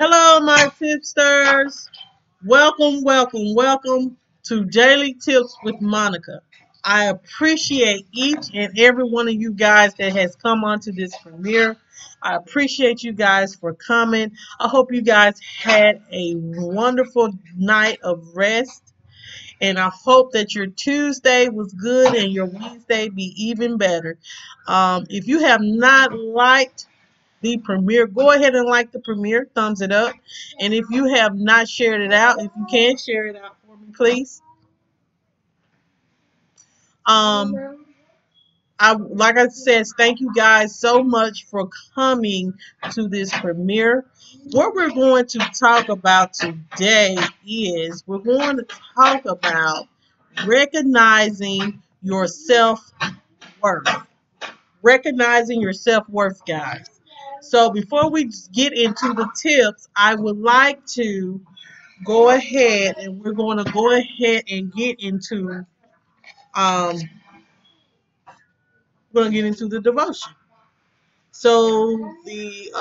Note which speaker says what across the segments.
Speaker 1: Hello, my tipsters. Welcome to Daily Tips with Monica. I appreciate each and every one of you guys that has come onto this premiere. I appreciate you guys for coming. I hope you guys had a wonderful night of rest. And I hope that your Tuesday was good and your Wednesday be even better. If you have not liked the premiere, go ahead and like the premiere, thumbs it up. And if you have not shared it out, if you can share it out for me, please. Um, like I said, thank you guys so much for coming to this premiere. What we're going to talk about today is we're going to talk about recognizing your self-worth. Recognizing your self-worth, guys. So before we get into the tips, I would like to go ahead and we're going to go ahead and get into um we're going to get into the devotion. So the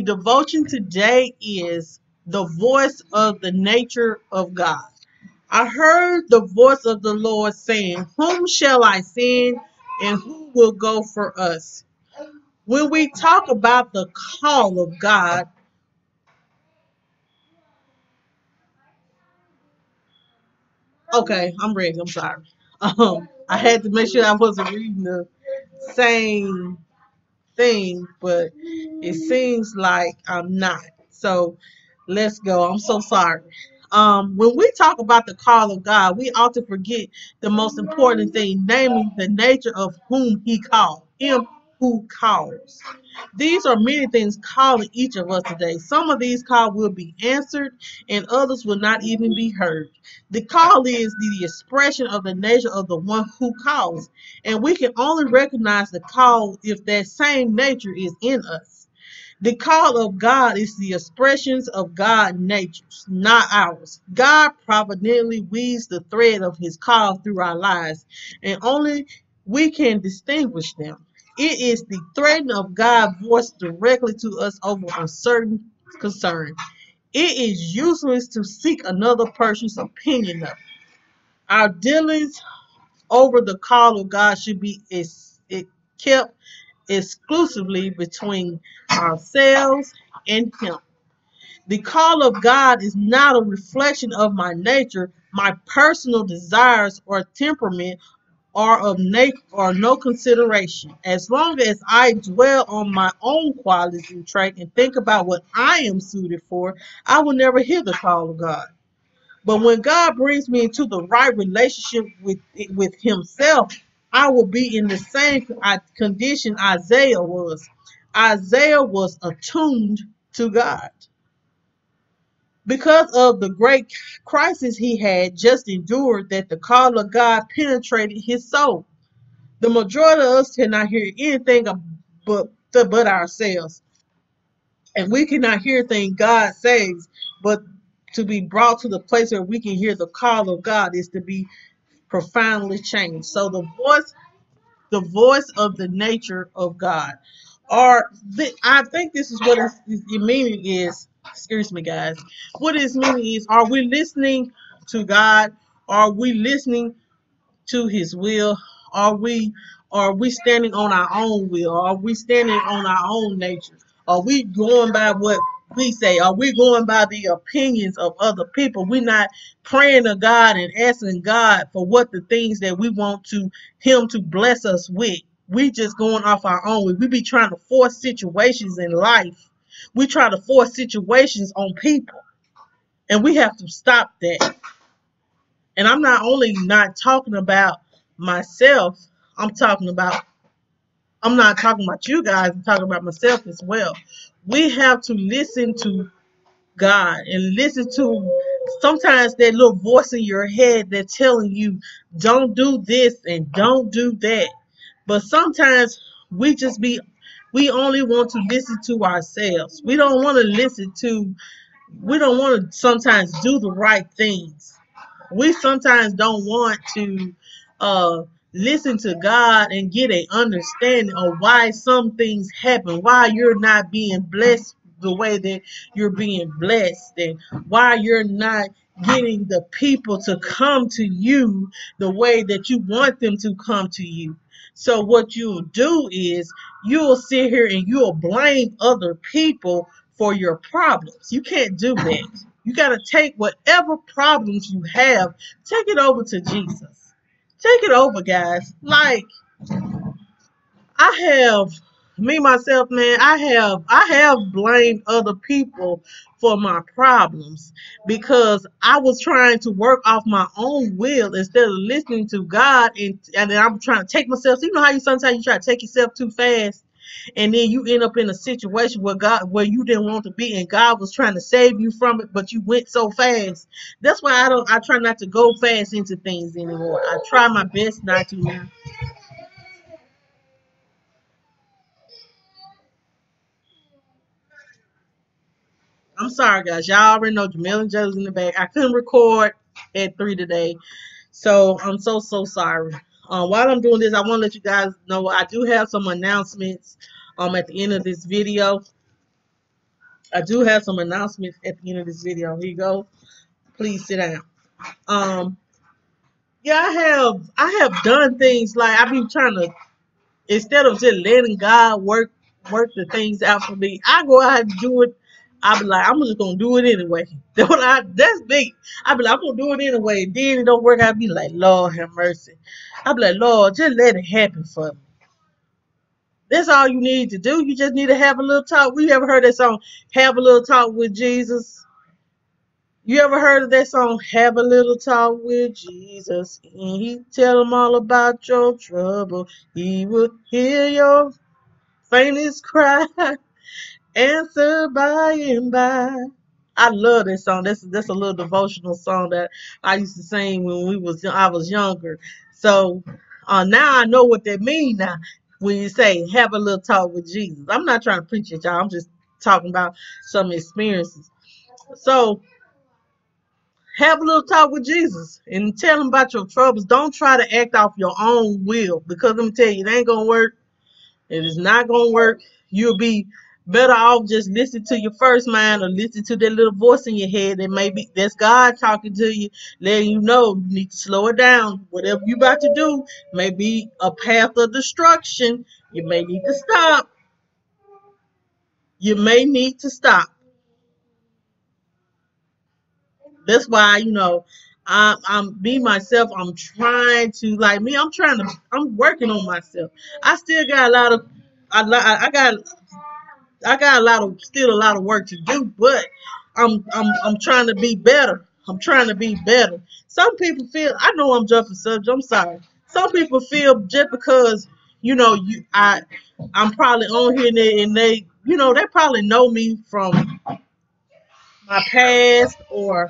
Speaker 1: devotion today is the voice of the nature of God. I heard the voice of the Lord saying, "Whom shall I send, and who will go for us?" When we talk about the call of God, okay, I'm ready. I'm sorry. I had to make sure I wasn't reading the same thing, but it seems like I'm not. So let's go. I'm so sorry. When we talk about the call of God, we often forget the most important thing, namely the nature of whom He called, Him who calls. These are many things calling each of us today. Some of these calls will be answered, and others will not even be heard. The call is the expression of the nature of the one who calls, and we can only recognize the call if that same nature is in us. The call of God is the expressions of God's natures, not ours. God providently weaves the thread of His call through our lives, and only we can distinguish them. It is the thread of God's voice directly to us over a certain concern. It is useless to seek another person's opinion of it. Our dealings over the call of God should be kept exclusively between ourselves and Him. The call of God is not a reflection of my nature, my personal desires, or temperament, are of no consideration. As long as I dwell on my own qualities and traits and think about what I am suited for, I will never hear the call of God. But when God brings me into the right relationship with Himself, I will be in the same condition Isaiah was. Isaiah was attuned to God. Because of the great crisis he had just endured, that the call of God penetrated his soul. The majority of us cannot hear anything but ourselves. And we cannot hear things God says, but to be brought to the place where we can hear the call of God is to be profoundly changed. So the voice of the nature of God. I think this is what the meaning is. Excuse me, guys. What its meaning is: are we listening to God? Are we listening to His will? Are we are we standing on our own will? Are we standing on our own nature? Are we going by what we say? Are we going by the opinions of other people? We're not praying to God and asking God for what the things that we want to Him to bless us with. We just going off our own way. We be trying to force situations in life. We try to force situations on people. And we have to stop that. And I'm not only not talking about myself, I'm talking about I'm not talking about you guys, I'm talking about myself as well. We have to listen to God and listen to sometimes that little voice in your head that's telling you don't do this and don't do that. But sometimes we only want to listen to ourselves. We don't want to sometimes do the right things. We sometimes don't want to uh listen to God and get a understanding of why some things happen, why you're not being blessed the way that you're being blessed, and why you're not getting the people to come to you the way that you want them to come to you. So what you'll do is you'll sit here and you'll blame other people for your problems. You can't do that. You got to take whatever problems you have, take it over to Jesus. Take it over, guys. Like, I have, me myself, man, I have blamed other people for my problems because I was trying to work off my own will instead of listening to God, and then I'm trying to take myself. So you know how you sometimes you try to take yourself too fast, and then you end up in a situation where you didn't want to be, and God was trying to save you from it, but you went so fast. That's why I try not to go fast into things anymore. I try my best not to now. I'm sorry, guys. Y'all already know Jamel and Joe's in the back. I couldn't record at 3 today, so I'm so sorry. While I'm doing this, I want to let you guys know I do have some announcements. At the end of this video, I do have some announcements at the end of this video. Here you go. Please sit down. Um, yeah, I have done things like I've been trying to, instead of just letting God work the things out for me, I go out and do it. I be like, I'm just gonna do it anyway. That's big. I be like, I'm gonna do it anyway. Then it don't work out. I be like, Lord have mercy. I be like, Lord, just let it happen for me. That's all you need to do. You just need to have a little talk. We ever heard that song, Have a Little Talk with Jesus? You ever heard of that song, Have a Little Talk with Jesus? And he tell him all about your trouble. He will hear your faintest cry. Answer by and by. I love that song. That's a little devotional song that I used to sing when I was younger. So now I know what that means now. When you say have a little talk with Jesus. I'm not trying to preach at y'all. I'm just talking about some experiences. So have a little talk with Jesus and tell him about your troubles. Don't try to act off your own will, because let me tell you, it ain't gonna work. It is not gonna work. You'll be better off just listen to your first mind, or listen to that little voice in your head that maybe that's God talking to you, letting you know you need to slow it down. Whatever you about to do may be a path of destruction. You may need to stop. You may need to stop. That's why, I'm me myself. I'm trying to, like me. I'm working on myself. I still got a lot of, I got still a lot of work to do, but I'm trying to be better. I'm trying to be better. Some people feel, I know I'm jumping subject. I'm sorry. Some people feel just because I'm probably on here, and they they probably know me from my past, or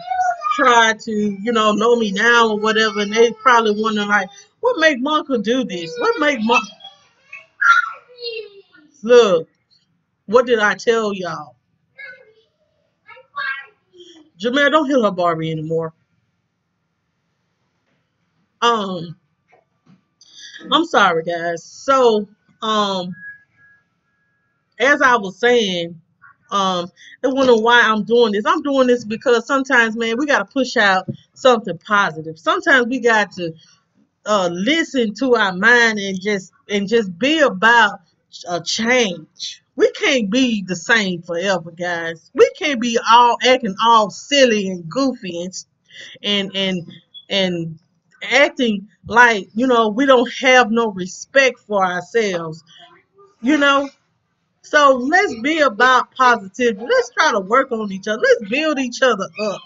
Speaker 1: try to know me now or whatever, and they probably wondering like, what make Monka do this? What make Monka look? What did I tell y'all? Jamel, don't hit her Barbie anymore. Um, I'm sorry, guys. So, um, as I was saying, they wonder why I'm doing this. I'm doing this because sometimes, man, we gotta push out something positive. Sometimes we got to listen to our mind and just be about a change. We can't be the same forever, guys. We can't be all acting all silly and goofy and and acting like we don't have no respect for ourselves. You know, so let's be about positivity. Let's try to work on each other. Let's build each other up.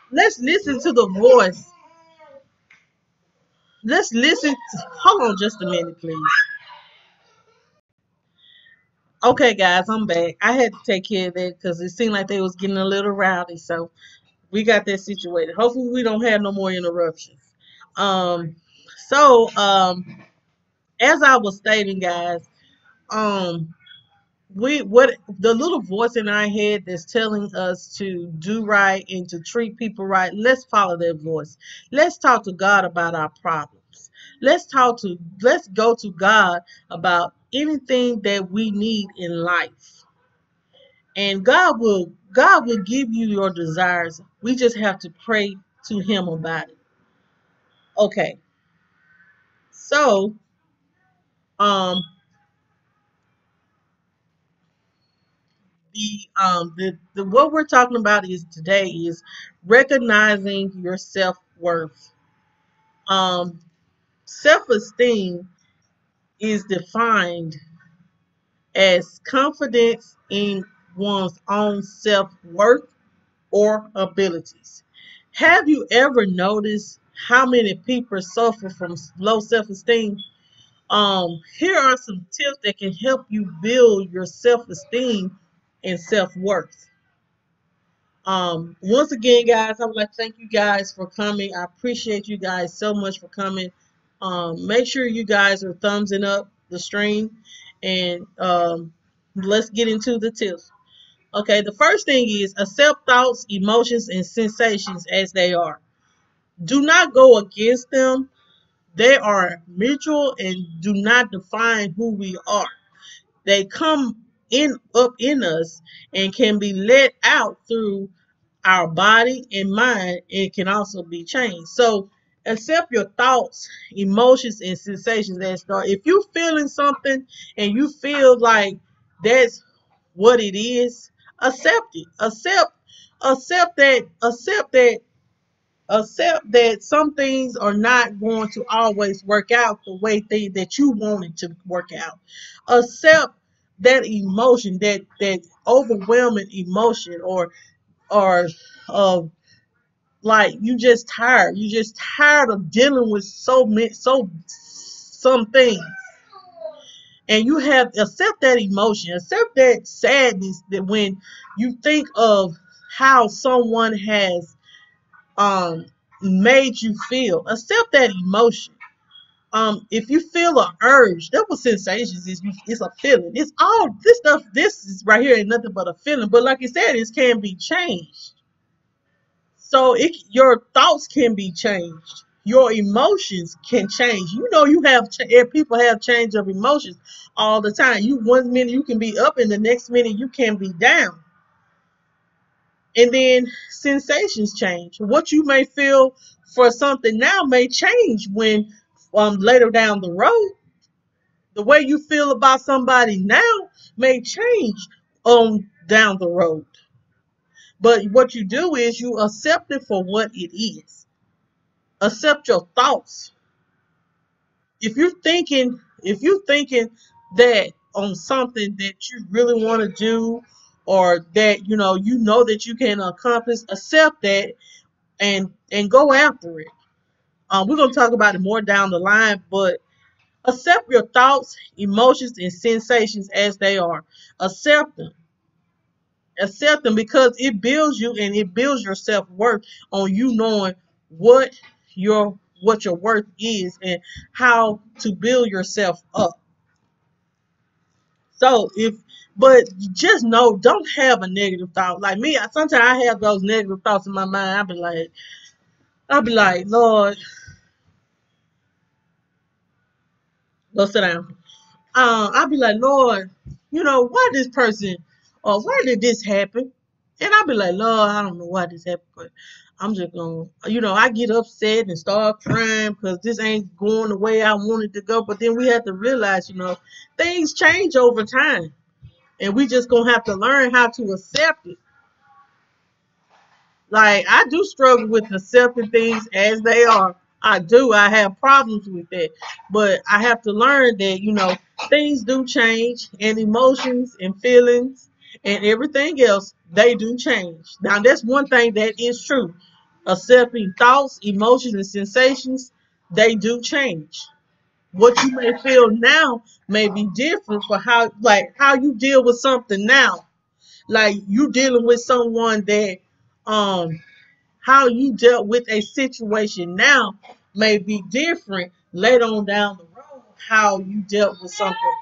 Speaker 1: Let's listen to the voice. Let's listen. Hold on just a minute, please. Okay, guys, I'm back. I had to take care of that because it seemed like they was getting a little rowdy. So we got that situated. Hopefully, we don't have no more interruptions. Um, so as I was stating, guys, um, what the little voice in our head that's telling us to do right and to treat people right, let's follow that voice. Let's talk to God about our problems. Let's go to God about anything that we need in life. And God will give you your desires. We just have to pray to him about it. Okay. So, um the what we're talking about is today is recognizing your self-worth. Um Self-esteem is defined as confidence in one's own self-worth or abilities. Have you ever noticed how many people suffer from low self-esteem? Here are some tips that can help you build your self-esteem and self-worth. Once again, guys, I would like to thank you guys for coming. I appreciate you guys so much for coming. Make sure you guys are thumbsing up the stream, and let's get into the tips. Okay, the first thing is accept thoughts, emotions, and sensations as they are. Do not go against them. They are mutual and do not define who we are. They come in up in us and can be let out through our body and mind. It can also be changed. So accept your thoughts, emotions, and sensations as start. If you're feeling something and you feel like that's what it is, accept it. Accept that some things are not going to always work out the way that you want it to work out. Accept that emotion, that overwhelming emotion, or of like you just tired of dealing with some things, and you have accept that emotion, accept that sadness that when you think of how someone has um made you feel. Accept that emotion. If you feel a urge, that was sensations is. It's a feeling. It's all this stuff. This is right here ain't nothing but a feeling. But like you said, it can be changed. So your thoughts can be changed. Your emotions can change. You know, people have change of emotions all the time. You one minute you can be up, and the next minute you can be down. And then sensations change. What you may feel for something now may change when later down the road. The way you feel about somebody now may change down the road. But what you do is you accept it for what it is. Accept your thoughts. If you're thinking that on something that you really want to do, or that you know that you can accomplish, accept that and go after it. We're gonna talk about it more down the line, but accept your thoughts, emotions, and sensations as they are. Accept them. Accept them because it builds you and it builds your self worth on you knowing what your worth is and how to build yourself up. So but just know, don't have a negative thought. Like me, sometimes I have those negative thoughts in my mind. I'll be like, Lord, go sit down. I'll be like, Lord, why this person, or why did this happen? And I'll be like, Lord, I don't know why this happened, but I'm just gonna, I get upset and start crying because this ain't going the way I want it to go. But then we have to realize, things change over time, and we just gonna have to learn how to accept it. Like, I do struggle with accepting things as they are. I do. I have problems with that. But I have to learn that, things do change, and emotions and feelings and everything else, they do change. Now, that's one thing that is true. Accepting thoughts, emotions, and sensations, they do change. What you may feel now may be different for how you deal with something now. Like, you dealing with someone that um how you dealt with a situation now may be different later on down the road. How you dealt with something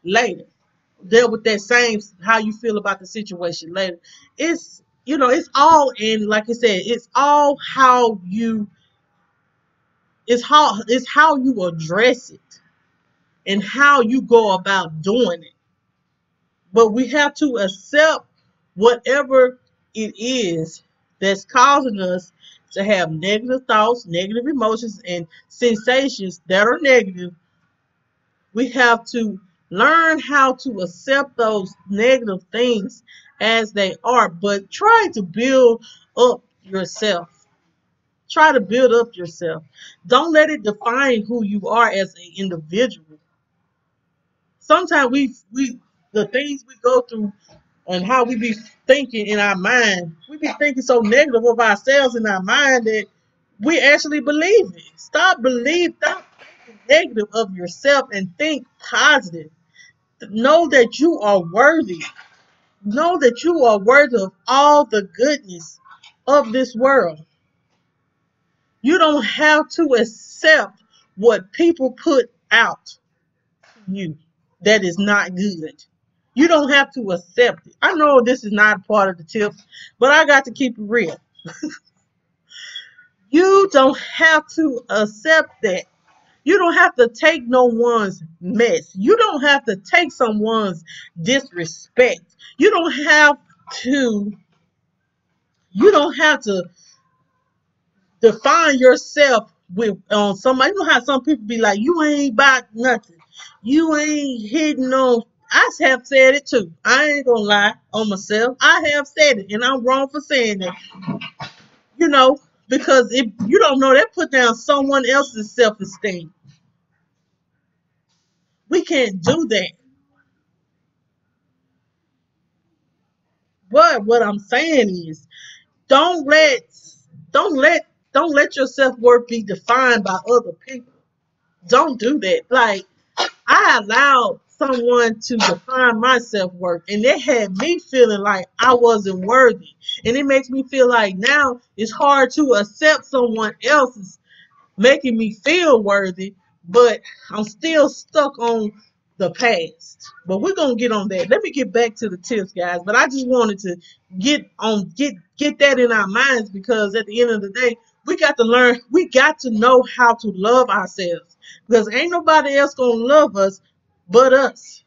Speaker 1: later, dealt with that same, how you feel about the situation later. It's all in, like I said, it's all how you It's how you address it and how you go about doing it. But we have to accept whatever it is that's causing us to have negative thoughts, negative emotions, and sensations that are negative. We have to learn how to accept those negative things as they are, but try to build up yourself. Try to build up yourself. Don't let it define who you are as an individual. Sometimes we the things we go through and how we be thinking in our mind, we be thinking so negative of ourselves in our mind that we actually believe it. Stop thinking negative of yourself and think positive. Know that you are worthy. Know that you are worthy of all the goodness of this world. You don't have to accept what people put out to you that is not good. You don't have to accept it. I know this is not part of the tips, but I got to keep it real. You don't have to accept that. You don't have to take no one's mess. You don't have to take someone's disrespect. To you don't have to define yourself with on somebody. You know how some people be like, you ain't about nothing. You ain't hitting on. I have said it too. I ain't gonna lie on myself. I have said it, and I'm wrong for saying that. You know, because if you don't know, that put down someone else's self-esteem. We can't do that. But what I'm saying is, don't let, don't let, don't let your self-worth be defined by other people. Don't do that. Like, I allowed someone to define my self-worth, and it had me feeling like I wasn't worthy. And it makes me feel like now it's hard to accept someone else's making me feel worthy, but I'm still stuck on the past. But we're gonna get on that. Let me get back to the tips, guys. But I just wanted to get that in our minds, because at the end of the day, we got to learn, we got to know how to love ourselves. Because ain't nobody else gonna love us but us.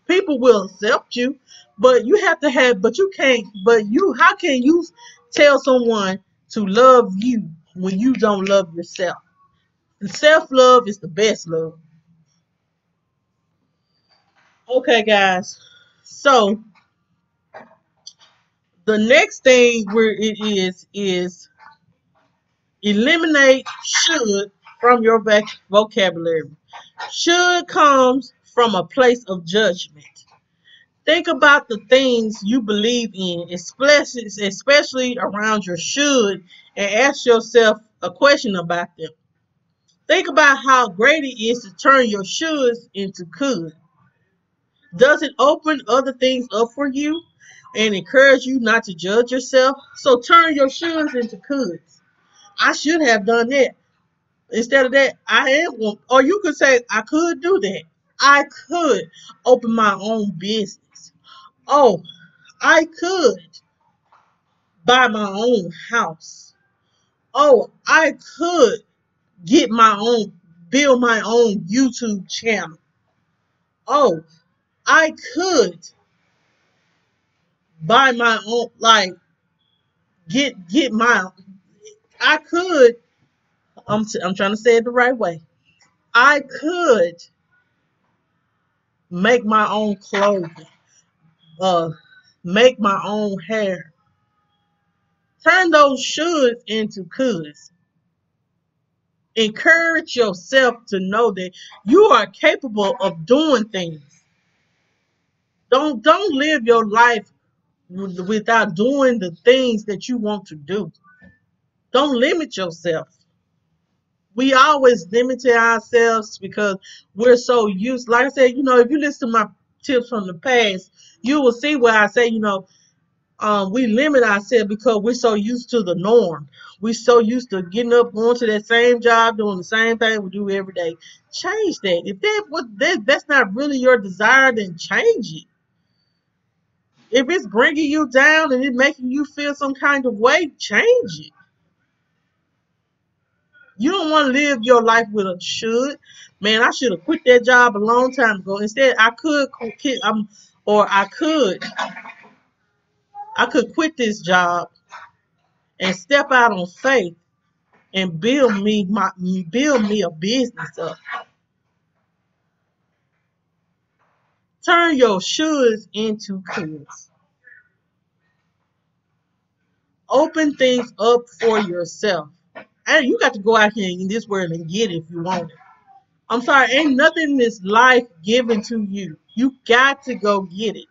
Speaker 1: People will accept you, but you have to have, but you can't, but you, how can you tell someone to love you when you don't love yourself? Self love is the best love. Okay, guys. So the next thing where it is eliminate should from your vocabulary. Should comes from a place of judgment. Think about the things you believe in, especially around your should, and ask yourself a question about them. Think about how great it is to turn your shoulds into could. Does it open other things up for you and encourage you not to judge yourself? So turn your shoulds into coulds. I should have done that. Instead of that, I am one. Or you could say, I could do that. I could open my own business. Oh, I could buy my own house. Oh, I could get my own, build my own YouTube channel. Oh, I could buy my own, like, get my, I could, I'm trying to say it the right way. I could make my own clothing, uh, make my own hair. Turn those shoulds into coulds. Encourage yourself to know that you are capable of doing things. Don't live your life without doing the things that you want to do. Don't limit yourself. We always limit ourselves because we're so used. Like I said, if you listen to my tips from the past, you will see where I say, we limit ourselves because we're so used to the norm. We're so used to getting up, going to that same job, doing the same thing we do every day. Change that. If that's not really your desire, then change it. If it's bringing you down and it's making you feel some kind of way, change it. You don't want to live your life with a should. Man, I should have quit that job a long time ago. Instead, I could quit, or I could quit this job and step out on faith and build me a business up. Turn your shoulds into coulds. Open things up for yourself. And you got to go out here in this world and get it if you want it. I'm sorry, ain't nothing in this life given to you. You got to go get it.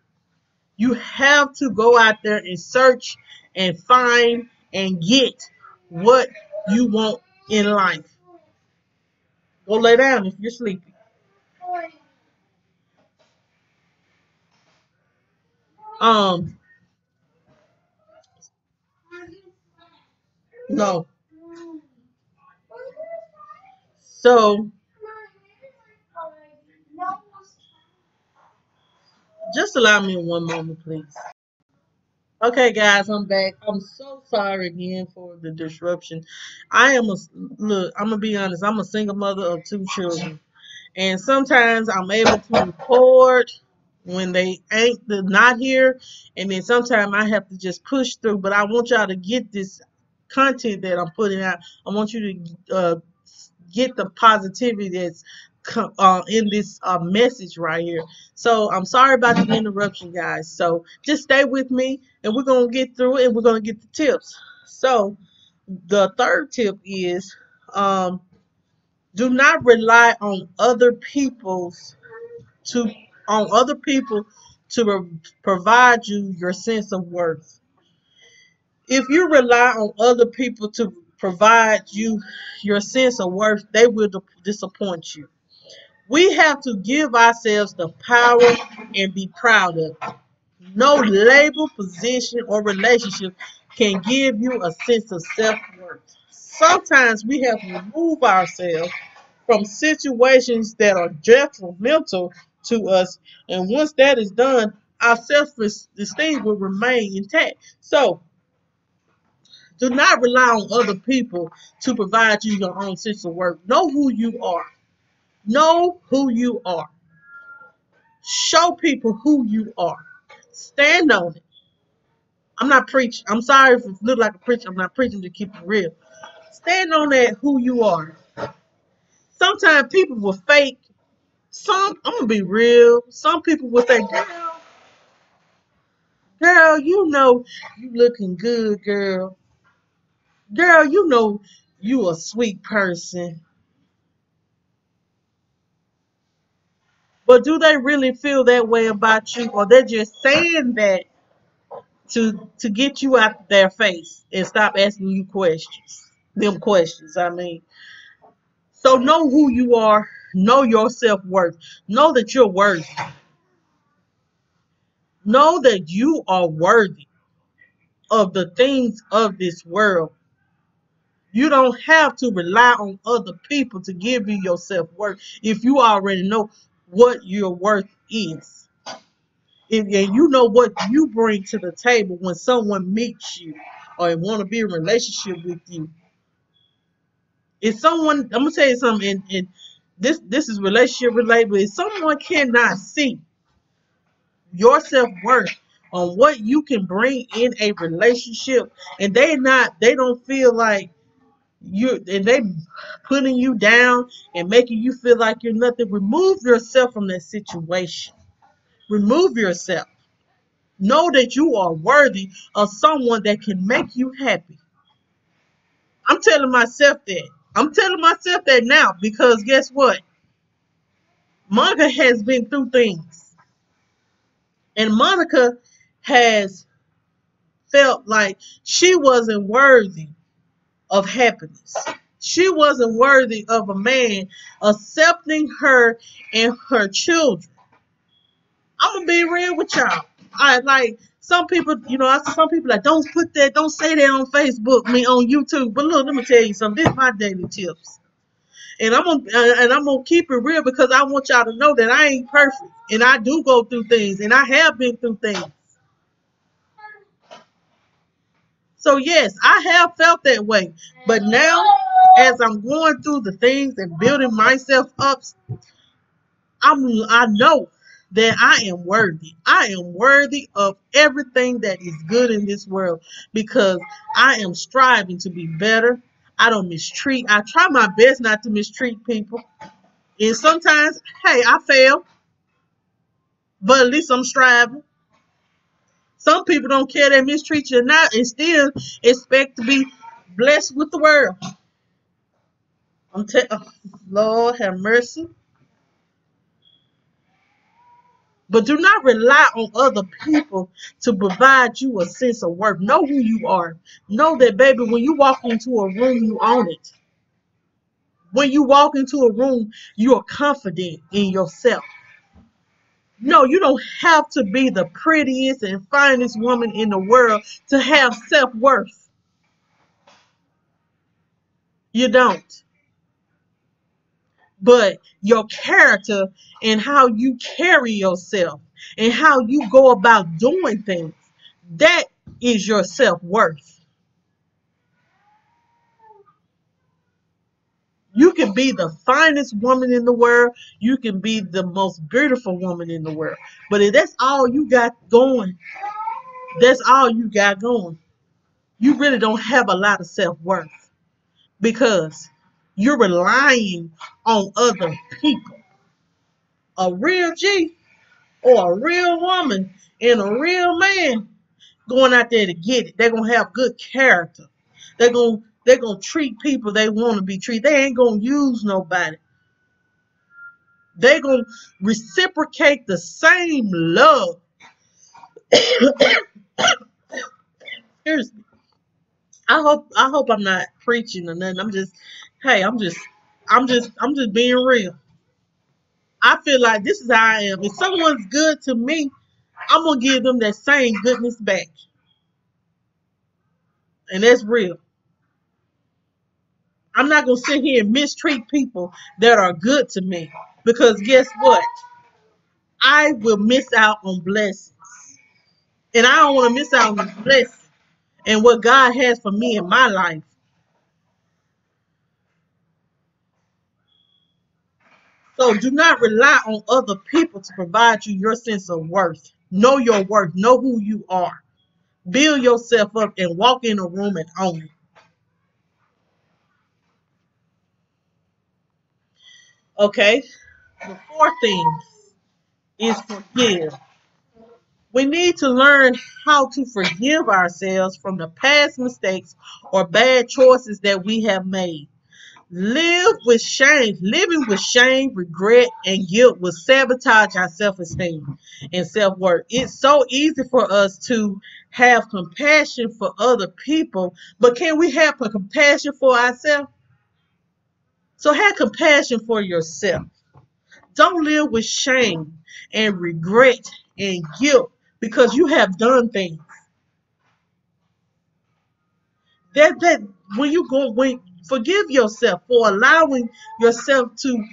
Speaker 1: You have to go out there and search and find and get what you want in life. Go lay down if you're sleepy. Um, no. So just allow me one moment, please. Okay, guys, I'm back. I'm so sorry again for the disruption. Look. I'm gonna be honest. I'm a single mother of two children, and sometimes I'm able to record when they ain't not here, and then sometimes I have to just push through. But I want y'all to get this content that I'm putting out. I want you to get the positivity that's in this message right here. So I'm sorry about the interruption, guys. So just stay with me, and we're gonna get through it, and we're gonna get the tips. So the third tip is do not rely on to other people to provide you your sense of worth. If you rely on other people to provide you your sense of worth, they will disappoint you. We have to give ourselves the power and be proud of it. No label, position, or relationship can give you a sense of self-worth. Sometimes we have to remove ourselves from situations that are detrimental to us, and once that is done, our self-esteem will remain intact. So, do not rely on other people to provide you your own sense of worth. Know who you are. Know who you are. Show people who you are. Stand on it. I'm not preaching. I'm sorry if it looks like a preacher. I'm not preaching, to keep it real. Stand on that who you are. Sometimes people will fake. I'm gonna be real. Some people will say, girl, you know you looking good, girl. Girl, you know you a sweet person. But do they really feel that way about you, or they're just saying that to get you out their face and stop asking you questions? Them questions, I mean. So know who you are. Know your self-worth. Know that you're worthy. Know that you are worthy of the things of this world. You don't have to rely on other people to give you your self-worth if you already know what your worth is. And you know what you bring to the table when someone meets you or want to be in a relationship with you. If someone, I'm gonna tell you something, and this is relationship related, but if someone cannot see your self-worth on what you can bring in a relationship, and they don't feel like and they putting you down and making you feel like you're nothing, remove yourself from that situation. Remove yourself. Know that you are worthy of someone that can make you happy. I'm telling myself that. I'm telling myself that now, because guess what? Monica has been through things. And Monica has felt like she wasn't worthy of happiness. She wasn't worthy of a man accepting her and her children. I'm gonna be real with y'all. I like some people, some people like don't say that on Facebook, on YouTube. But look, let me tell you something. This is my daily tips, and I'm gonna keep it real because I want y'all to know that I ain't perfect, and I do go through things, and I have been through things. So yes, I have felt that way, but now as I'm going through the things and building myself up, I know that I am worthy. I am worthy of everything that is good in this world because I am striving to be better. I don't mistreat. I try my best not to mistreat people. And sometimes, hey, I fail, but at least I'm striving. Some people don't care, they mistreat you or not and still expect to be blessed with the world. Oh, Lord have mercy. But do not rely on other people to provide you a sense of worth. Know who you are. Know that, baby, when you walk into a room, you own it. When you walk into a room, you are confident in yourself. No, you don't have to be the prettiest and finest woman in the world to have self-worth. You don't. But your character and how you carry yourself and how you go about doing things, that is your self-worth. You can be the finest woman in the world. You can be the most beautiful woman in the world. But if that's all you got going, that's all you got going. You really don't have a lot of self-worth because you're relying on other people. A real G or a real woman and a real man going out there to get it. They're gonna have good character. They're gonna treat people they want to be treated. They ain't gonna use nobody. They're gonna reciprocate the same love. Seriously. I hope I'm not preaching or nothing. I'm just being real. I feel like this is how I am. If someone's good to me, I'm gonna give them that same goodness back. And that's real. I'm not gonna sit here and mistreat people that are good to me. Because guess what? I will miss out on blessings. And I don't want to miss out on the blessing and what God has for me in my life. So do not rely on other people to provide you your sense of worth. Know your worth. Know who you are. Build yourself up and walk in a room and own it. Okay? The fourth thing is forgive. We need to learn how to forgive ourselves from the past mistakes or bad choices that we have made. Living with shame, regret, and guilt will sabotage our self-esteem and self-worth. It's so easy for us to have compassion for other people, but can we have compassion for ourselves? So have compassion for yourself. Don't live with shame and regret and guilt because you have done things. That when forgive yourself for allowing yourself to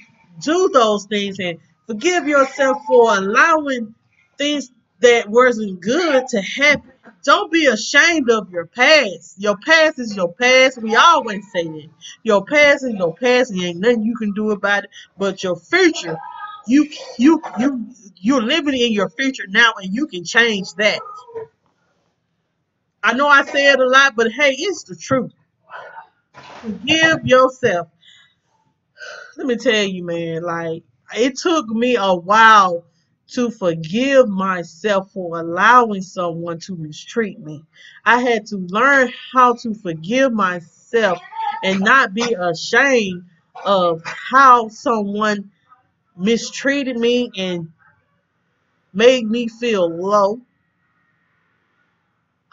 Speaker 1: do those things and forgive yourself for allowing things that wasn't good to happen. Don't be ashamed of your past. Your past is your past. We always say that. Your past is your past and ain't nothing you can do about it. But your future, you you're living in your future now and you can change that. I know I say it a lot, but hey, it's the truth. Forgive yourself. Let me tell you, man, like it took me a while to forgive myself for allowing someone to mistreat me. I had to learn how to forgive myself and not be ashamed of how someone mistreated me and made me feel low.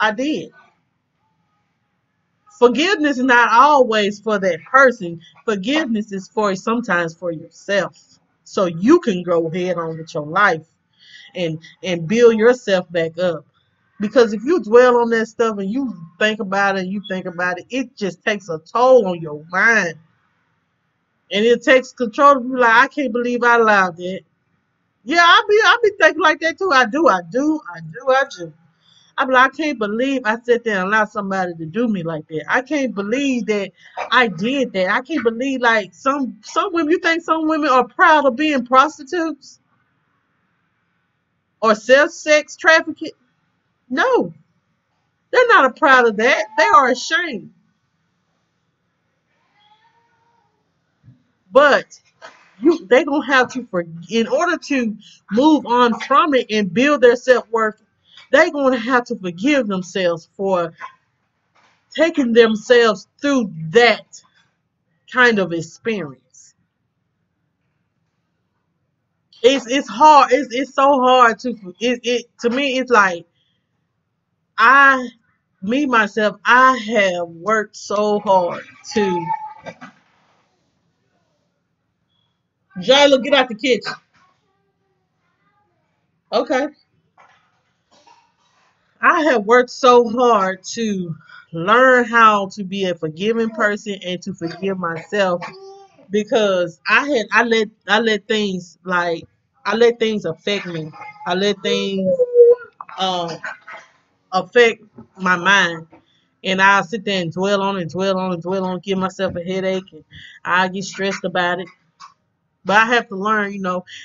Speaker 1: I did. Forgiveness is not always for that person. Forgiveness is for sometimes for yourself. So you can go ahead on with your life and build yourself back up. Because if you dwell on that stuff and you think about it, it just takes a toll on your mind. And it takes control of you like, I can't believe I allowed that. Yeah, I be thinking like that too. I do. I'm like, I can't believe I sat there and allowed somebody to do me like that. I can't believe that I did that. I can't believe like some women. You think some women are proud of being prostitutes or sex trafficking? No, they're not proud of that. They are ashamed. But they gonna have to in order to move on from it and build their self-worth, they gonna have to forgive themselves for taking themselves through that kind of experience. It's hard. It's so hard it to me. It's like I me myself. I have worked so hard to Jayla get out the kitchen. Okay, I have worked so hard to learn how to be a forgiving person and to forgive myself because I let things like I let things affect me. I let things um affect my mind. And I'll sit there and dwell on it, dwell on it, dwell on it, give myself a headache, and I get stressed about it. But I have to learn,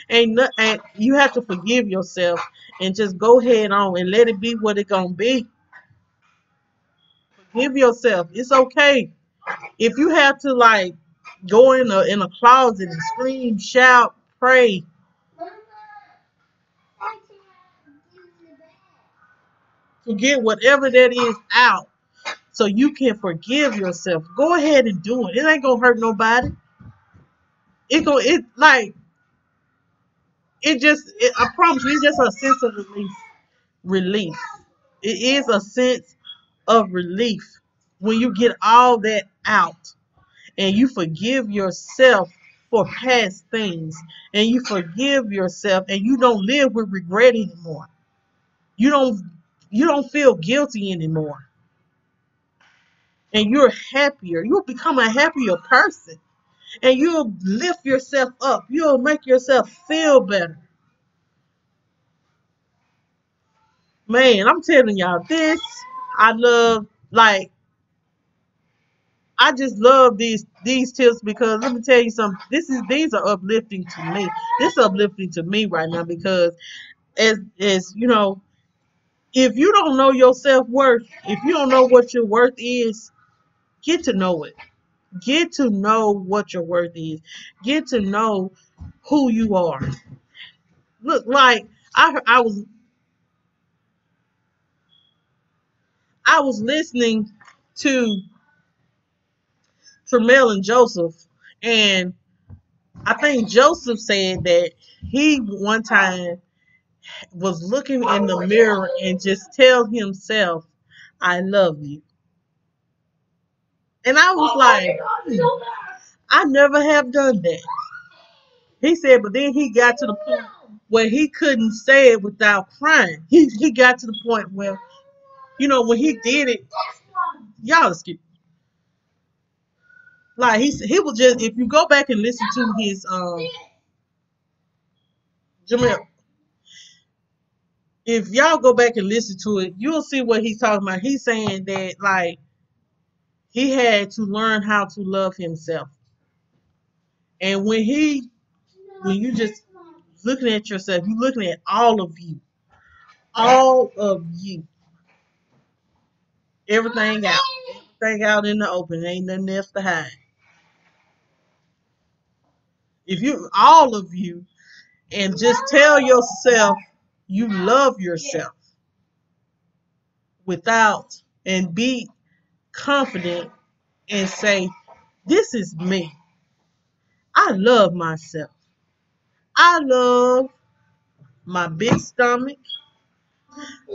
Speaker 1: and you have to forgive yourself and just go ahead on and let it be what it gonna be. Forgive yourself. It's okay. If you have to like go in a closet and scream, shout, pray, to get whatever that is out so you can forgive yourself. Go ahead and do it. It ain't gonna hurt nobody. It like I promise you, it's just a sense of relief. It is a sense of relief when you get all that out and you forgive yourself for past things and you forgive yourself and you don't live with regret anymore. You don't you don't feel guilty anymore. And you're happier. You'll become a happier person. And you'll lift yourself up. You'll make yourself feel better. Man, I'm telling y'all this. I love like I just love these tips because let me tell you something. These are uplifting to me. This is uplifting to me right now because as you know, if you don't know your self worth, if you don't know what your worth is, get to know it. Get to know what your worth is. Get to know who you are. Look, like I was listening to Tremel and Joseph, and I think Joseph said that he one time was looking in the mirror and just tell himself, "I love you." And I was like, I never have done that. He said, but then he got to the point where he couldn't say it without crying. He got to the point where, when he did it, y'all excuse like he was just if you go back and listen to his Jamil, if y'all go back and listen to it, you'll see what he's talking about. He's saying that like he had to learn how to love himself. And when you just looking at yourself, you're looking at all of you, everything out in the open, ain't nothing else to hide. If you, all of you, and just tell yourself you love yourself without, and be confident and say, this is me. I love myself. I love my big stomach.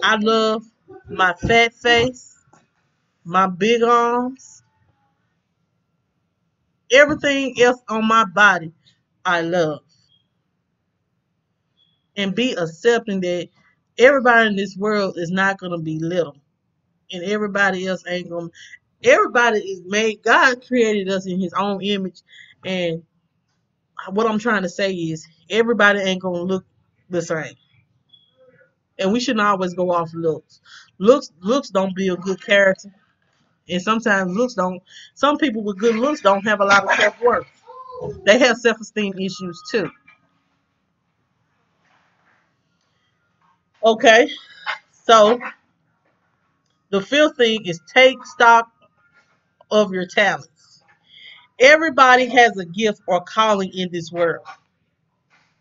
Speaker 1: I love my fat face, my big arms, everything else on my body. I love. And be accepting that everybody in this world is not going to be little. And everybody else ain't going to. Everybody is made. God created us in his own image. And what I'm trying to say is everybody ain't going to look the same. And we shouldn't always go off looks. Looks don't build good character. And sometimes looks don't some people with good looks don't have a lot of self-worth. They have self-esteem issues too. Okay. So the fifth thing is take stock of your talents. Everybody has a gift or calling in this world.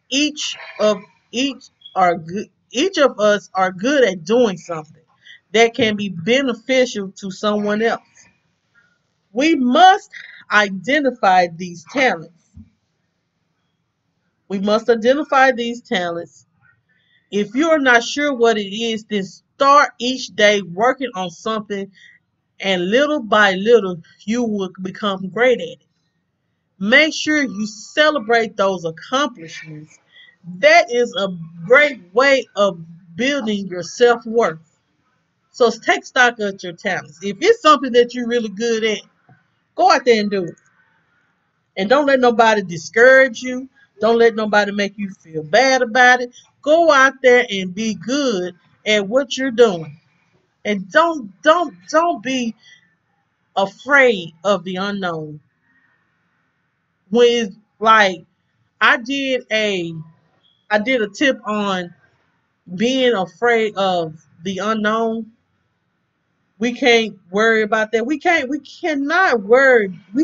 Speaker 1: Each of each are good each of us are good at doing something that can be beneficial to someone else. We must identify these talents. We must identify these talents. If you are not sure what it is, then start each day working on something, and little by little, you will become great at it. Make sure you celebrate those accomplishments. That is a great way of building your self worth. So take stock of your talents. If it's something that you're really good at, go out there and do it. And don't let nobody discourage you. Don't let nobody make you feel bad about it. Go out there and be good at what you're doing. And don't be afraid of the unknown. When it's like I did a I did a tip on being afraid of the unknown. We can't worry about that. We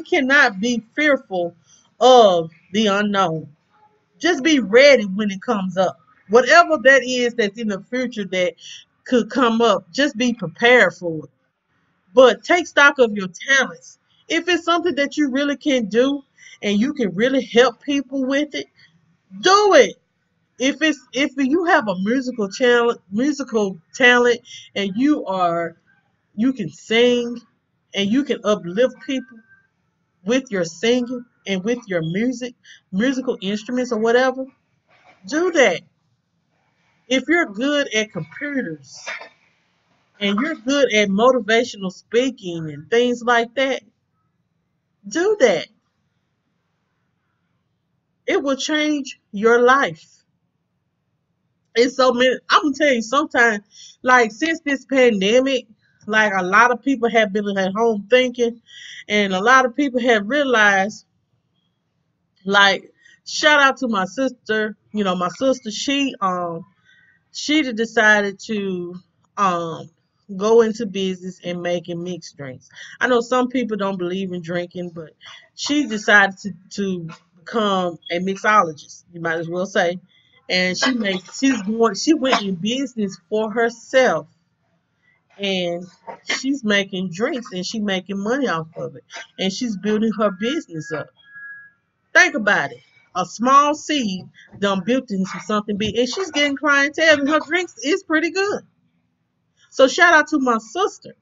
Speaker 1: cannot be fearful of the unknown. Just be ready when it comes up. Whatever that is that's in the future that could come up, just be prepared for it. But take stock of your talents. If it's something that you really can do and you can really help people with it, do it. If you have a musical talent and you can sing and you can uplift people with your singing and with your musical instruments or whatever, do that. If you're good at computers and you're good at motivational speaking and things like that, do that. It will change your life. And so many, I'm gonna tell you, sometimes, like since this pandemic, like a lot of people have been at home thinking, and a lot of people have realized, like, shout out to my sister. My sister, she decided to um go into business and making mixed drinks. I know some people don't believe in drinking, but she decided to become a mixologist. You might as well say, and she went in business for herself, and she's making drinks and she's making money off of it, and she's building her business up. Think about it. A small seed done built into something big, and she's getting clientele, and her drinks is pretty good. So shout out to my sister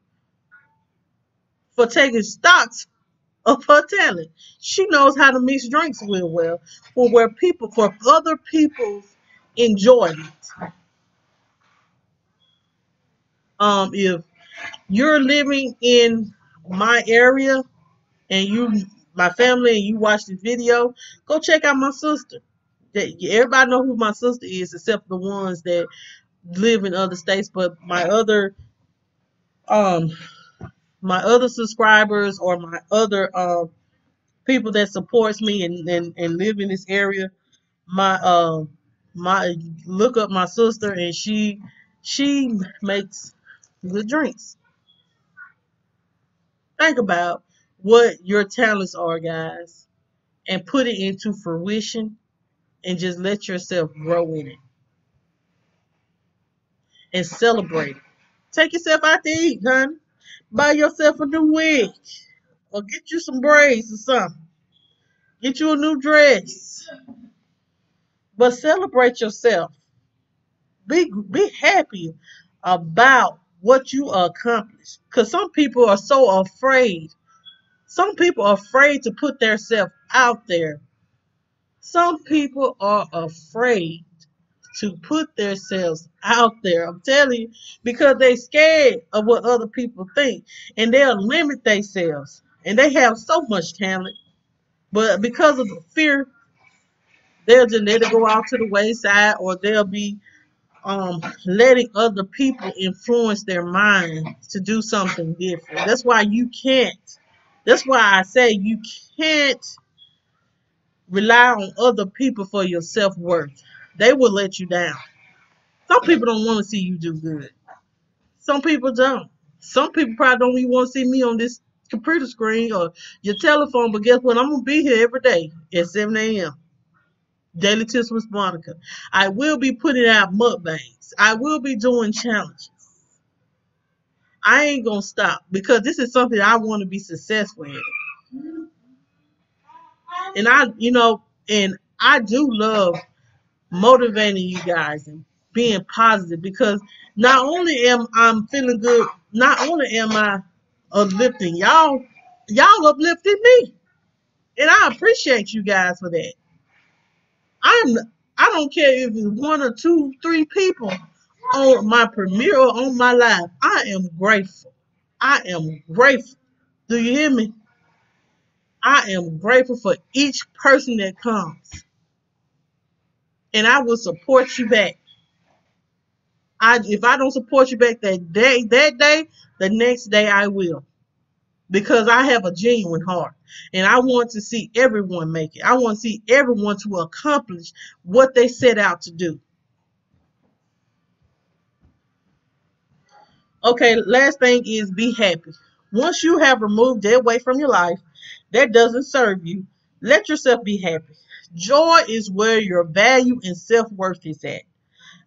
Speaker 1: for taking stocks of her talent. She knows how to mix drinks real well for other people's enjoyment. If you're living in my area and my family, and you watch this video, go check out my sister. Everybody know who my sister is, except the ones that live in other states. But um my other subscribers or my other people that supports me and live in this area, my my look up my sister, and she makes good drinks. Think about what your talents are, guys, and put it into fruition, and just let yourself grow in it and celebrate it. Take yourself out to eat, honey. Buy yourself a new wig or get you some braids or something. Get you a new dress. But celebrate yourself. Be happy about what you accomplished. Because some people are so afraid. Some people are afraid to put themselves out there. Some people are afraid to put themselves out there. I'm telling you, because they're scared of what other people think. And they'll limit themselves. And they have so much talent. But because of the fear, they'll just let it go off to the wayside, or they'll be letting other people influence their mind to do something different. That's why you can't. That's why I say you can't rely on other people for your self-worth. They will let you down. Some people don't want to see you do good. Some people don't. Some people probably don't even want to see me on this computer screen or your telephone, but guess what? I'm going to be here every day at 7 a.m. Daily Tips with Monica. I will be putting out mukbangs. I will be doing challenges. I ain't going to stop because this is something I want to be successful in. And I do love motivating you guys and being positive because not only am I feeling good, not only am I uplifting y'all uplifting me. And I appreciate you guys for that. I'm I don't care if it's one or two, three people on my premiere or on my live. I am grateful. I am grateful. Do you hear me? I am grateful for each person that comes. And I will support you back. If I don't support you back that day, the next day I will. Because I have a genuine heart. And I want to see everyone make it. I want to see everyone to accomplish what they set out to do. Okay, last thing is be happy. Once you have removed that weight from your life that doesn't serve you, let yourself be happy. Joy is where your value and self-worth is at.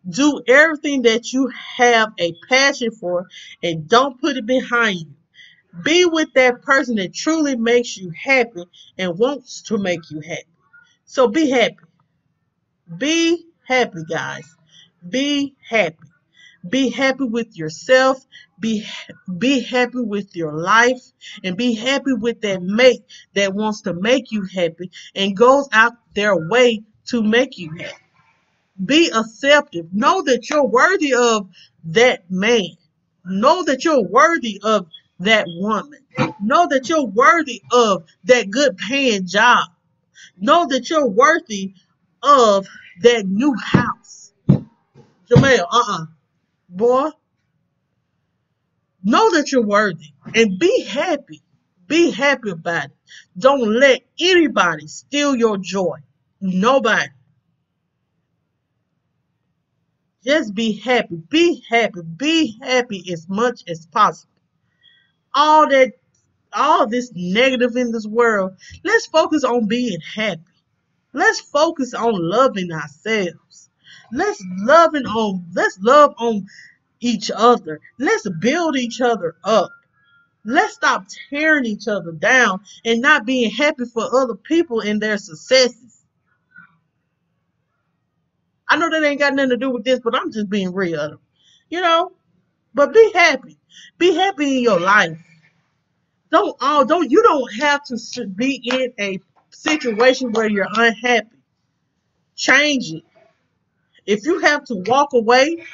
Speaker 1: Do everything that you have a passion for and don't put it behind you. Be with that person that truly makes you happy and wants to make you happy. So be happy. Be happy, guys. Be happy. Be happy with yourself. Be happy with your life. And be happy with that mate that wants to make you happy and goes out their way to make you happy. Be accepting. Know that you're worthy of that man. Know that you're worthy of that woman. Know that you're worthy of that good paying job. Know that you're worthy of that new house. Jamel, boy, know that you're worthy and be happy. Be happy about it. Don't let anybody steal your joy. Nobody. Just be happy. Be happy. Be happy as much as possible. All that, all this negative in this world, let's focus on being happy. Let's focus on loving ourselves. Let's love on each other. Let's build each other up. Let's stop tearing each other down and not being happy for other people and their successes. I know that ain't got nothing to do with this, but I'm just being real. You know, but be happy. Be happy in your life. You don't have to be in a situation where you're unhappy. Change it. If you have to walk away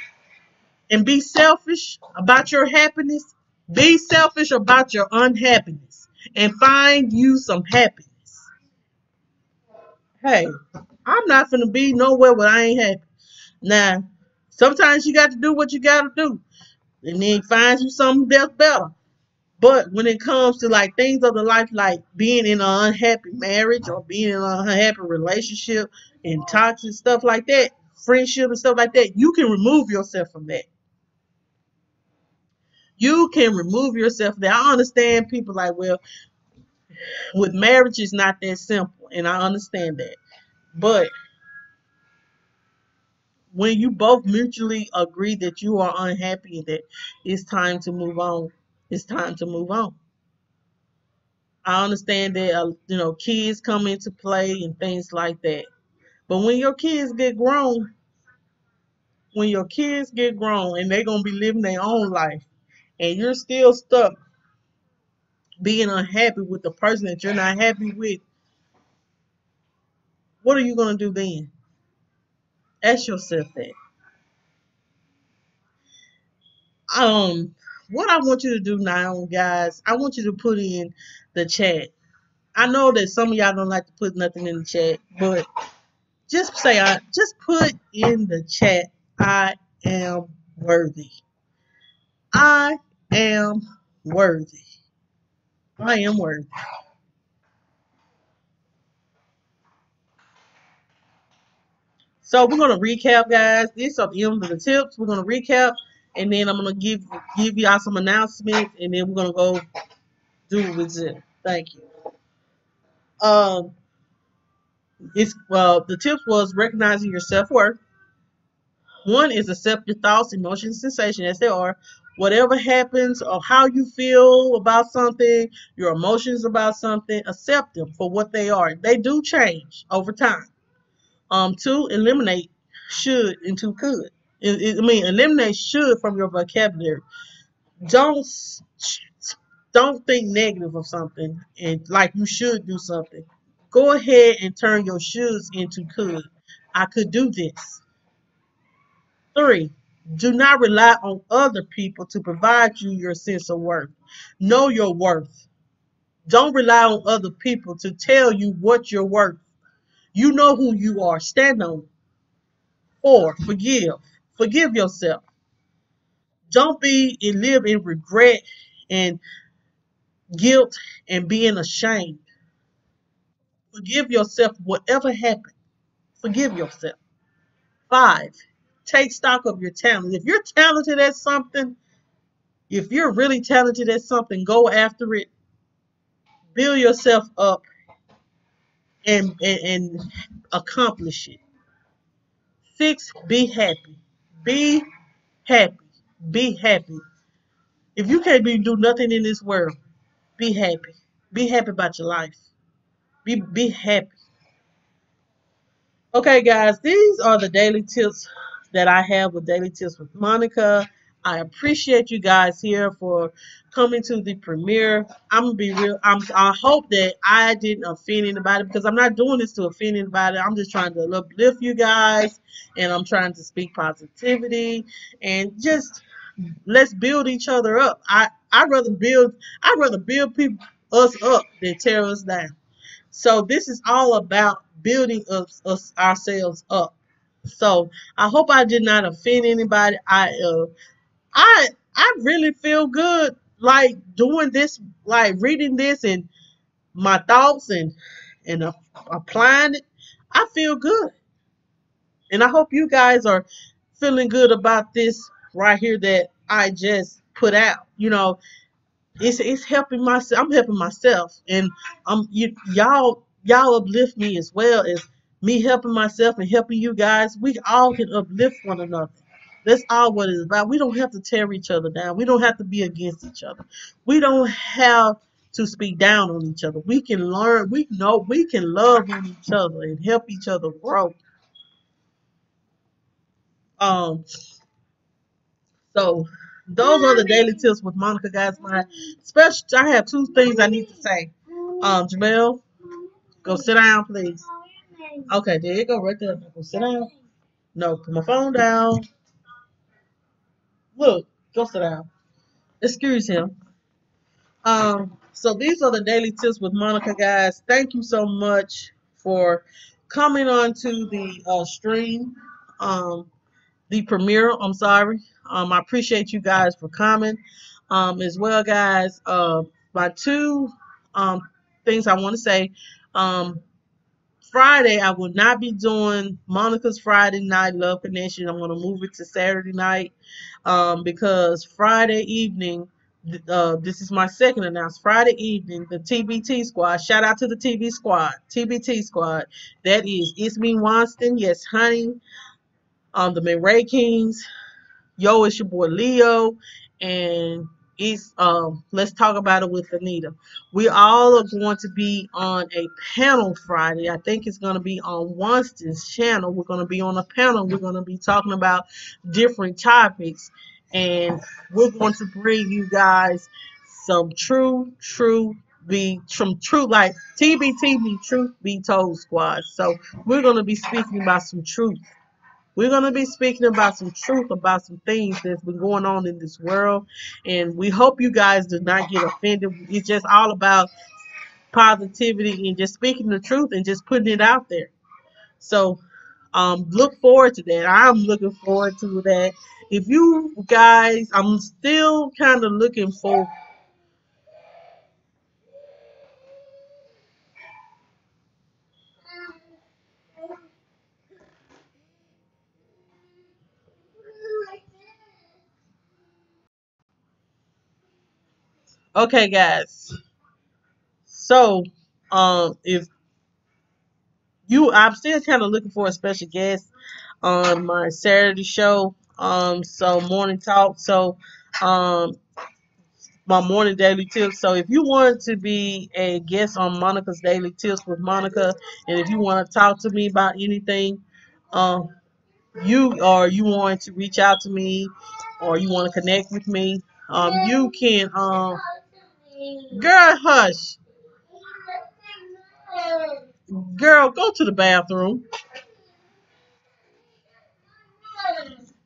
Speaker 1: and be selfish about your happiness, be selfish about your unhappiness and find you some happiness. Hey, I'm not gonna be nowhere where I ain't happy. Now, sometimes you got to do what you got to do and then find you something that's better. But when it comes to like things of the life, like being in an unhappy marriage or being in an unhappy relationship and toxic stuff like that, friendship and stuff like that, you can remove yourself from that. You can remove yourself from that. I understand people like, well, with marriage, it's not that simple. And I understand that. But when you both mutually agree that you are unhappy, that it's time to move on, it's time to move on. I understand that kids come into play and things like that. But when your kids get grown, and they're gonna be living their own life, and you're still stuck being unhappy with the person that you're not happy with, what are you gonna do then? Ask yourself that. What I want you to do now, guys, I want you to put in the chat. I know that some of y'all don't like to put nothing in the chat, but just put in the chat, I am worthy. I am worthy. I am worthy. So we're gonna recap, guys. These are the end of the tips. We're gonna recap, and then I'm gonna give y'all some announcements, and then we're gonna go do with it. Thank you. Um, it's the tips was recognizing your self worth. One is accept your thoughts, emotions, sensations as they are. Whatever happens or how you feel about something, your emotions about something, accept them for what they are. They do change over time. Two, eliminate should into could. Eliminate should from your vocabulary. Don't don't think negative of something and like you should do something. Go ahead and turn your shoulds into could. I could do this. Three, do not rely on other people to provide you your sense of worth. Know your worth. Don't rely on other people to tell you what you're worth. You know who you are. Stand on it. Four, forgive. Forgive yourself. Don't be and live in regret and guilt and being ashamed. Forgive yourself whatever happened. Forgive yourself. Five, take stock of your talent. If you're talented at something, if you're really talented at something, go after it. Build yourself up and accomplish it. Six, be happy. Be happy. Be happy. If you can't do nothing in this world, be happy. Be happy about your life. Be happy. Okay, guys, these are the daily tips that I have with Daily Tips with Monica. I appreciate you guys here for coming to the premiere. I'm gonna be real. I hope that I didn't offend anybody because I'm not doing this to offend anybody. I'm just trying to uplift you guys, and I'm trying to speak positivity and just let's build each other up. I'd rather build people us up than tear us down. So this is all about building us ourselves up. So I hope I did not offend anybody. I really feel good like doing this, like reading this and my thoughts and applying it. I feel good, and I hope you guys are feeling good about this right here that I just put out. It's helping myself. I'm helping myself, and y'all uplift me as well as me helping myself and helping you guys. We all can uplift one another. That's all what it's about. We don't have to tear each other down. We don't have to be against each other. We don't have to speak down on each other. We can learn. We know we can love on each other and help each other grow. Um, so those are the daily tips with Monica, guys. I have two things I need to say. Jamel, go sit down, please. Okay, there you go, right there. Go sit down. No, put my phone down. Look, go sit down. Excuse him. So these are the daily tips with Monica, guys. Thank you so much for coming on to the stream. The premiere. I'm sorry. I appreciate you guys for coming. As well, guys. My two things I want to say. Um, Friday, I will not be doing Monica's Friday Night Love Connection. I'm going to move it to Saturday night because Friday evening, this is my second announcement. Friday evening, the TBT squad. Shout out to the TV squad, TBT squad. That is, it's me, Wanston. Yes, Hunni. The McRae Kingz. Yo, it's your boy Leo, and it's let's talk about it with Anita. We all are going to be on a panel Friday. I think it's going to be on Wanston's channel. We're going to be on a panel. We're going to be talking about different topics, and we're going to bring you guys some true like TBT be truth be told squad. So we're going to be speaking about some truth. We're going to be speaking about some truth, about some things that's been going on in this world. And we hope you guys do not get offended. It's just all about positivity and just speaking the truth and just putting it out there. So look forward to that. I'm looking forward to that. If you guys, I'm still kind of looking for. Okay, guys. So, if I'm still kind of looking for a special guest on my Saturday show. So morning talk. So, um, my morning daily tips. So if you want to be a guest on Monica's Daily Tips with Monica, and if you want to talk to me about anything, um, you want to reach out to me, or you want to connect with me, you can. Girl, hush. Girl, go to the bathroom.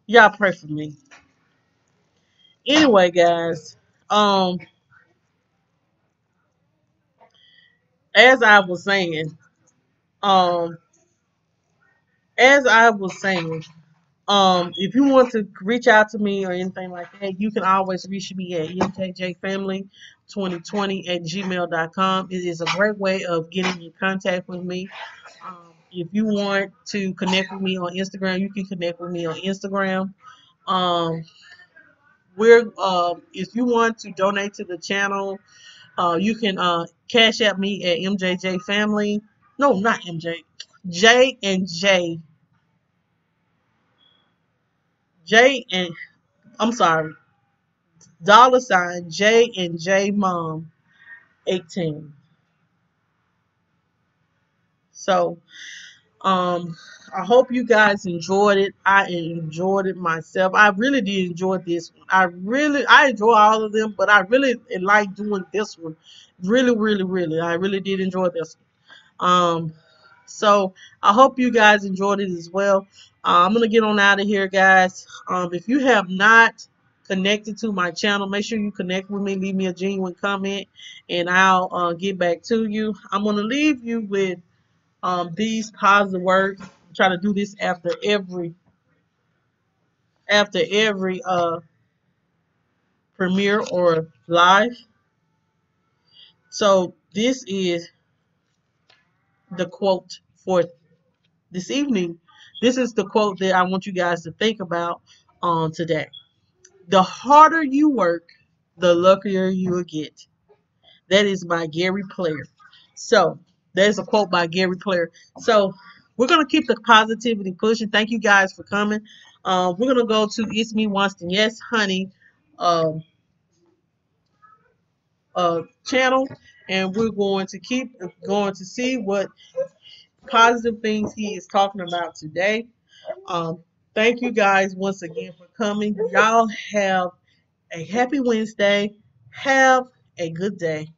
Speaker 1: Y'all pray for me. Anyway, guys, um, as I was saying, um, as I was saying, if you want to reach out to me or anything like that, you can always reach me at mjjfamily2020 at gmail.com. It is a great way of getting in contact with me. If you want to connect with me on Instagram, you can connect with me on Instagram. Um, if you want to donate to the channel, you can cash at me at MJJ Family. No, not MJ. J and J. J and I'm sorry. $ J and J Mom 18. So I hope you guys enjoyed it. I enjoyed it myself. I really did enjoy this one. I enjoy all of them, but I really like doing this one. Really, really, really. I really did enjoy this one. So I hope you guys enjoyed it as well. I'm gonna get on out of here, guys. If you have not connected to my channel, make sure you connect with me. Leave me a genuine comment, and I'll get back to you. I'm gonna leave you with these positive words. Try to do this after every premiere or live. So this is the quote for this evening. This is the quote that I want you guys to think about today. The harder you work, the luckier you will get. That is by Gary Player. So there's a quote by Gary Player. So we're gonna keep the positivity pushing. Thank you guys for coming. We're gonna go to It's Me Wanston. Yes, Hunni. Um, channel, and we're going to keep going to see what positive things he is talking about today. Um, thank you guys once again for coming. Y'all have a happy Wednesday. Have a good day.